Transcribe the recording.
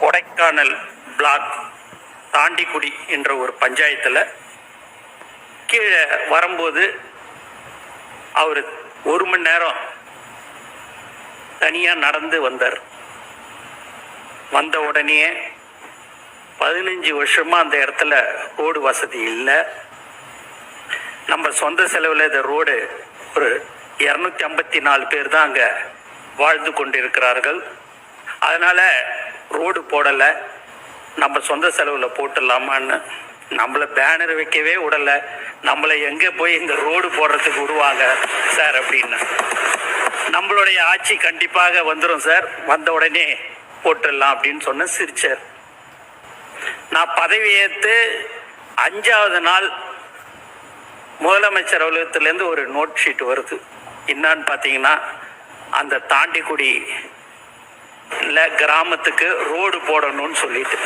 Kodaikanal black Thandikudi என்ற ஒரு பஞ்சாயத்தில் கீழே வரும்போது அவர் 1 மணி நேரம் தனியாக நடந்து வந்தார். வந்த உடனே 15 வருஷமாக அந்த இடத்துல ரோடு வசதி இல்லை. நம்ம சொந்த செலவில் இந்த ரோடு ஒரு 254 பேர் தான் அங்கே வாழ்ந்து கொண்டிருக்கிறார்கள். அதனால் ரோடு போடலை, நம்ம சொந்த செலவில் போட்டுடலாமான்னு நம்மளை பேனர் வைக்கவே விடலை. நம்மளை எங்கே போய் இந்த ரோடு போடுறதுக்கு விடுவாங்க சார் அப்படின்னு. நம்மளுடைய ஆட்சி கண்டிப்பாக வந்துடும் சார், வந்த உடனே போட்டுடலாம் அப்படின்னு சொன்ன சிரிச்சார். நான் பதவியேற்று 5வது நாள் முதலமைச்சர் அலுவலகத்திலேருந்து ஒரு நோட் ஷீட் வருது. என்னான்னு பார்த்தீங்கன்னா, அந்த தாண்டிக்குடி கிராமத்துக்கு ரோடு போடணும்னு சொல்லிட்டு